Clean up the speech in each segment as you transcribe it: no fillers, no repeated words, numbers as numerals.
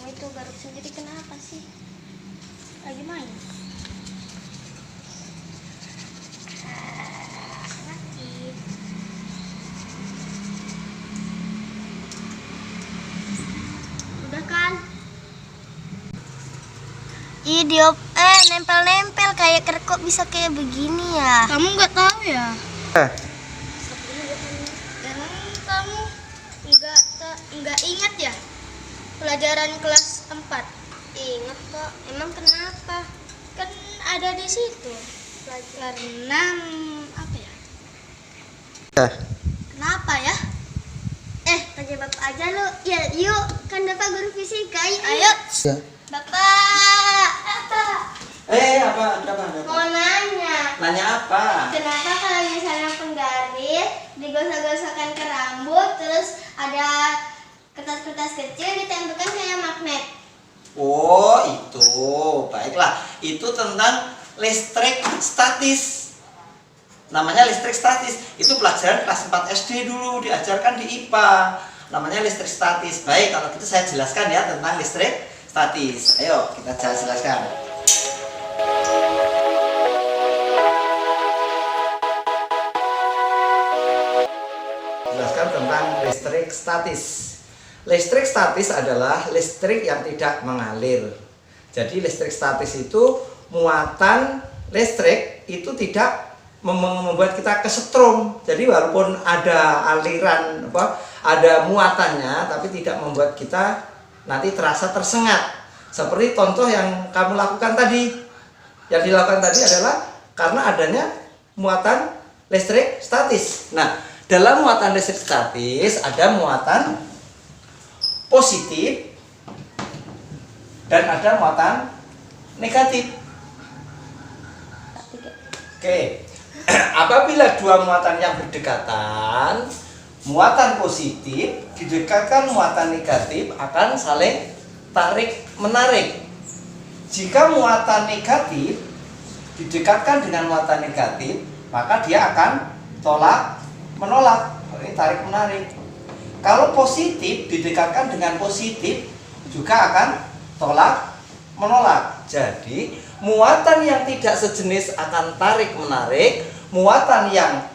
Kamu itu garuk sendiri kenapa sih? Lagi main? Sakit. Udah kan? Ih, nempel-nempel kayak kok bisa kayak begini ya? Kamu nggak tahu ya? Emang kamu nggak ingat ya? Pelajaran kelas 4. Ingat kok. Emang kenapa? Kan ada di situ. Karena apa ya? Kenapa ya? Tanya bapak aja lu. Ya, yuk. Kan bapak guru fisika. Ayo. Bapak. Apa? Mau nanya. Nanya apa? Kenapa kalau misalnya penggaris digosok-gosokkan ke rambut, terus ada kertas-kertas kecil ditempelkan kayak magnet? Oh, itu. Baiklah, itu tentang listrik statis. Namanya listrik statis. Itu pelajaran kelas 4 SD dulu diajarkan di IPA. Namanya listrik statis. Baik, kalau gitu saya jelaskan ya tentang listrik statis. Ayo, kita jelaskan. Jelaskan tentang listrik statis. Listrik statis adalah listrik yang tidak mengalir. Jadi listrik statis itu muatan listrik itu tidak membuat kita kesetrum. Jadi walaupun ada aliran ada muatannya, tapi tidak membuat kita nanti terasa tersengat. Seperti contoh yang kamu lakukan tadi. Yang dilakukan tadi adalah karena adanya muatan listrik statis. Nah, dalam muatan listrik statis ada muatan positif dan ada muatan negatif. Oke. Apabila dua muatan yang berdekatan, muatan positif didekatkan muatan negatif akan saling tarik menarik. Jika muatan negatif didekatkan dengan muatan negatif, maka dia akan tolak menolak. Ini tarik menarik. Kalau positif didekatkan dengan positif juga akan tolak menolak. Jadi muatan yang tidak sejenis akan tarik menarik, muatan yang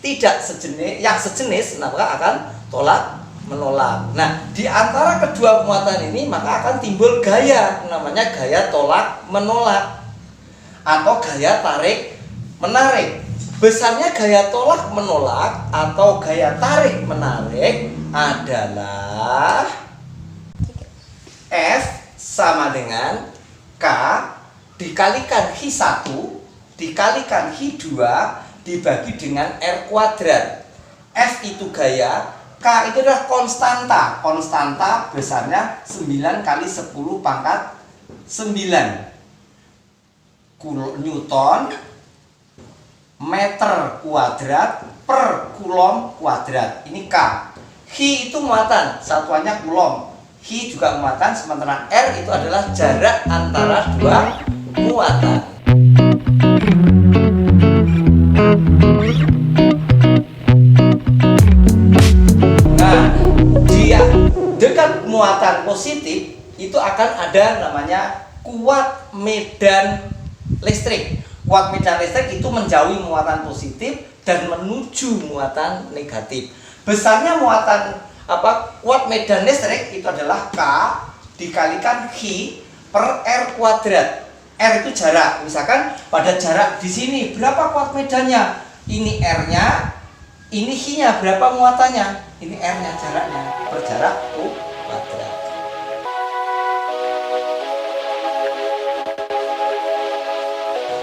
tidak sejenis, yang sejenis maka akan tolak menolak. Nah, di antara kedua muatan ini maka akan timbul gaya, namanya gaya tolak menolak atau gaya tarik menarik. Besarnya gaya tolak menolak atau gaya tarik menarik adalah F sama dengan K dikalikan Hi1 dikalikan Hi2 dibagi dengan R kuadrat. F itu gaya, K itu adalah konstanta. Konstanta besarnya 9 kali 10 pangkat 9 Newton meter kuadrat per kulom kuadrat. Ini K. Hi itu muatan, satuannya kulom. Hi juga muatan, sementara R itu adalah jarak antara dua muatan. Nah, dia dekat muatan positif itu akan ada namanya kuat medan listrik. Kuat medan listrik itu menjauhi muatan positif dan menuju muatan negatif. Besarnya muatan kuat medan listrik itu adalah K dikalikan Hi per R kuadrat. R itu jarak. Misalkan pada jarak di sini berapa kuat medannya? Ini R-nya, ini Hi-nya, berapa muatannya? Ini R-nya, jaraknya per jarak kuadrat.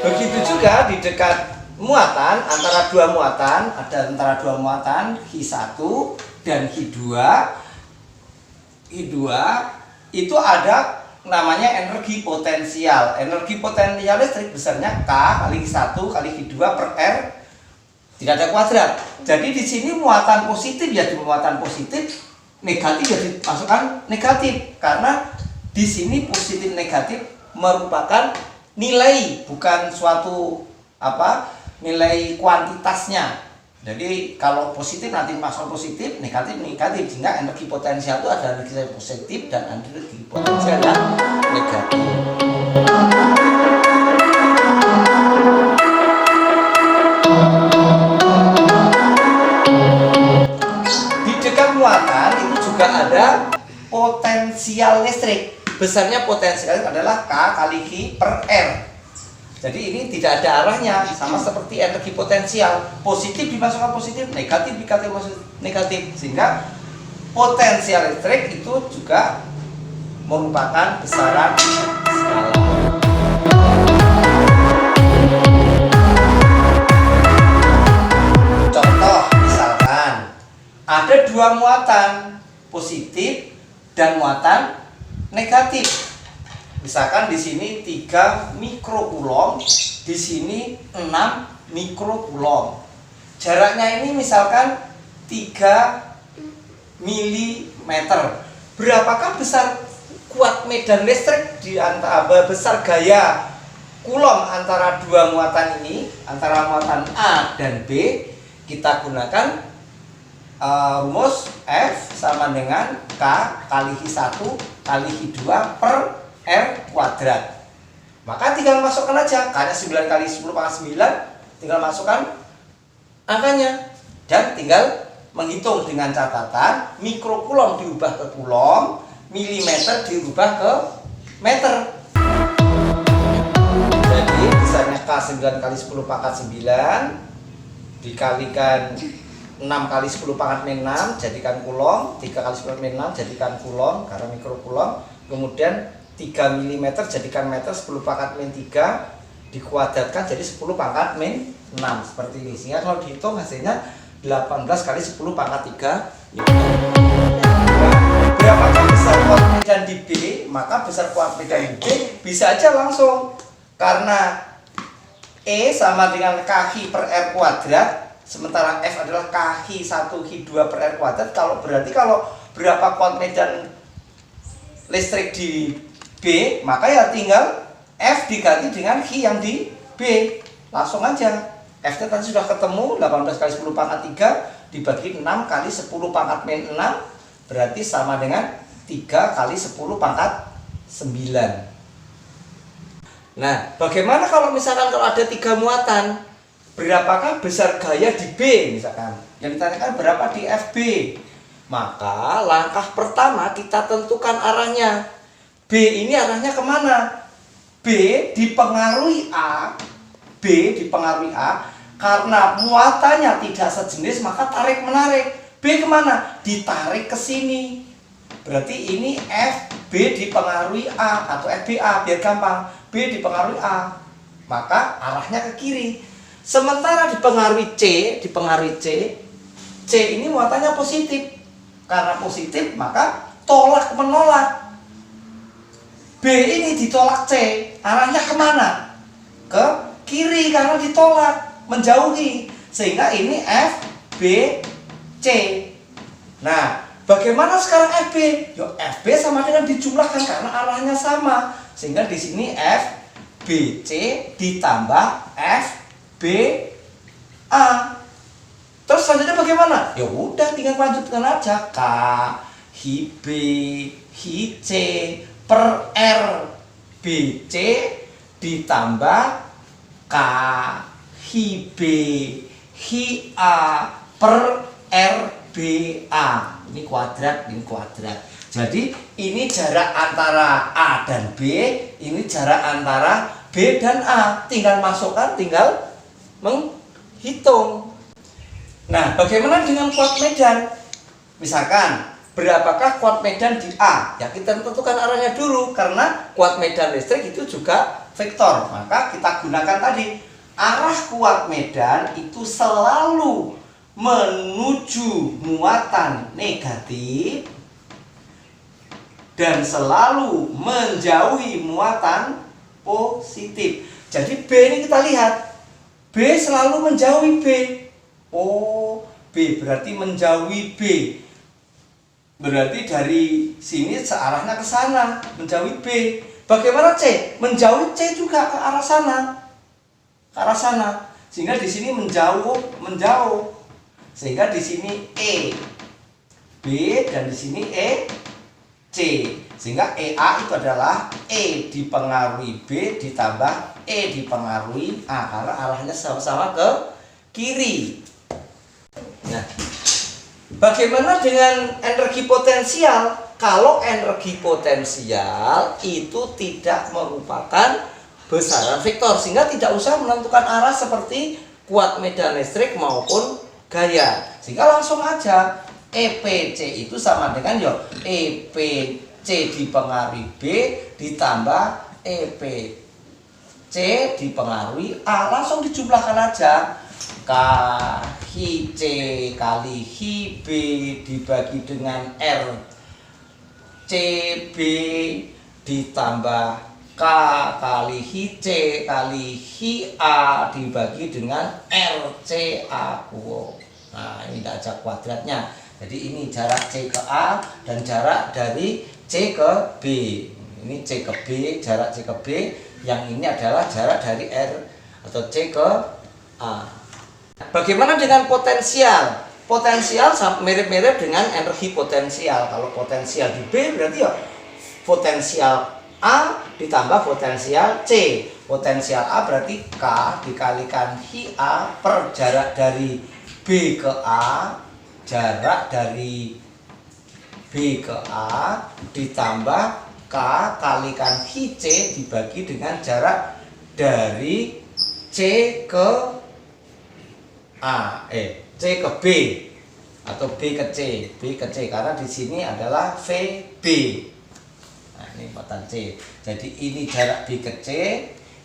Begitu juga di dekat muatan antara dua muatan, Hi1 dan Hi2. Hi2 itu ada namanya energi potensial. Energi potensial listrik besarnya K kali Hi1 kali Hi2 per R tidak ada kuadrat. Jadi di sini muatan positif ya di muatan positif, negatif ya dimasukkan negatif karena di sini positif negatif merupakan nilai, bukan suatu nilai kuantitasnya. Jadi kalau positif nanti masuk positif, negatif negatif, sehingga energi potensial itu ada energi positif dan energi potensial yang negatif. Di dekat muatan itu juga ada potensial listrik. Besarnya potensial adalah K kali Q per R. Jadi ini tidak ada arahnya, sama seperti energi potensial. Positif dimasukkan positif, negatif dikatakan negatif. Sehingga potensial listrik itu juga merupakan besaran skala. Contoh misalkan ada dua muatan, positif dan muatan negatif. Misalkan di sini 3 mikrokulom, di sini 6 mikrokulom. Jaraknya ini misalkan 3 milimeter. Berapakah besar kuat medan listrik di antara besar gaya kulom antara dua muatan ini, antara muatan A dan B? Kita gunakan rumus F sama dengan K kali Q1 kali Q2 per R kuadrat. Maka tinggal masukkan aja, karena 9 kali 10 pangkat 9, tinggal masukkan angkanya dan tinggal menghitung dengan catatan mikrokulom diubah ke kulom, milimeter diubah ke meter. Jadi besarnya K 9 kali 10 pangkat 9 dikalikan 6 kali 10 pangkat min 6 jadikan kulom, 3 kali 10 min 6 jadikan kulom karena mikrokulom, kemudian 3 mm jadikan meter, 10 pangkat min 3 dikuadratkan jadi 10 pangkat min 6 seperti ini. Sehingga kalau dihitung hasilnya 18 kali 10 pangkat 3 berapakah besar kuat medan di B? Maka besar kuat medan di B bisa aja langsung, karena E sama dengan KQ per R kuadrat, sementara F adalah KQ1 Q2 per R kuadrat. Berarti kalau berapa kuat medan listrik di B, maka ya tinggal F diganti dengan Q yang di B. Langsung aja. F tadi sudah ketemu, 18 kali 10 pangkat 3 dibagi 6 kali 10 pangkat min 6 berarti sama dengan 3 kali 10 pangkat 9. Nah, bagaimana kalau misalkan kalau ada 3 muatan? Berapakah besar gaya di B misalkan? Yang ditanyakan berapa di FB? Maka langkah pertama kita tentukan arahnya. B ini arahnya kemana? B dipengaruhi A. B dipengaruhi A karena muatannya tidak sejenis, maka tarik menarik. B kemana? Ditarik ke sini. Berarti ini FB dipengaruhi A atau FBA, biar gampang. B dipengaruhi A, maka arahnya ke kiri. Sementara dipengaruhi C, C ini muatannya positif. Karena positif maka tolak menolak. B ini ditolak C, arahnya kemana? Ke kiri karena ditolak, menjauhi. Sehingga ini F, B, C. Nah, bagaimana sekarang FB? Yo, FB sama dengan dijumlahkan karena arahnya sama. Sehingga di sini F, B, C ditambah F, B, A. Terus selanjutnya bagaimana? Ya udah tinggal lanjutkan aja. K, Hi B, Hi C per R BC ditambah K Hi B Hi A per RBA. Ini kuadrat, ini kuadrat. Jadi ini jarak antara A dan B, ini jarak antara B dan A. Tinggal masukkan, tinggal menghitung. Nah, bagaimana dengan kuat medan? Misalkan berapakah kuat medan di A? Ya kita tentukan arahnya dulu, karena kuat medan listrik itu juga vektor. Maka kita gunakan tadi arah kuat medan itu selalu menuju muatan negatif dan selalu menjauhi muatan positif. Jadi B ini kita lihat, B selalu menjauhi B. Oh, B berarti menjauhi B. Berarti dari sini searahnya ke sana, menjauhi B. Bagaimana C? Menjauhi C juga ke arah sana. Ke arah sana. Sehingga di sini menjauh. Sehingga di sini E, B, dan di sini E, C. Sehingga EA itu adalah E dipengaruhi B ditambah E dipengaruhi A, karena arahnya sama-sama ke kiri. Nah, bagaimana dengan energi potensial? Kalau energi potensial itu tidak merupakan besaran vektor, sehingga tidak usah menentukan arah seperti kuat medan listrik maupun gaya. Sehingga langsung aja EPC itu sama dengan EPC dipengaruhi B ditambah EPC dipengaruhi A. Langsung dijumlahkan aja. K Hi C kali Hi B dibagi dengan R CB ditambah K kali Hi C kali Hi A dibagi dengan RCA. Nah, ini tidak ada kuadratnya. Jadi ini jarak C ke A dan jarak dari C ke B. Ini C ke B, jarak C ke B. Yang ini adalah jarak dari R atau C ke A. Bagaimana dengan potensial? Potensial mirip-mirip dengan energi potensial. Kalau potensial di B berarti ya potensial A ditambah potensial C. Potensial A berarti K dikalikan Hi A per jarak dari B ke A, jarak dari B ke A ditambah K kalikan Hi C dibagi dengan jarak dari C ke A, C ke B atau B ke C, B ke C, karena di sini adalah VB. Nah, ini muatan C. Jadi ini jarak B ke C,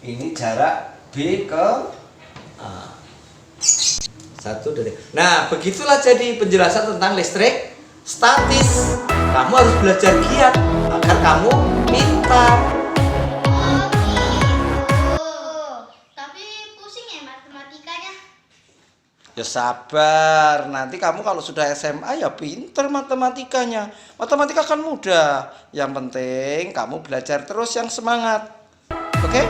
ini jarak B ke A. Satu dari. Nah, begitulah jadi penjelasan tentang listrik statis. Kamu harus belajar giat agar kamu pintar. Tapi pusing ya matematikanya. Ya sabar, nanti kamu kalau sudah SMA ya pinter matematikanya. Matematika kan mudah. Yang penting kamu belajar terus yang semangat. Oke?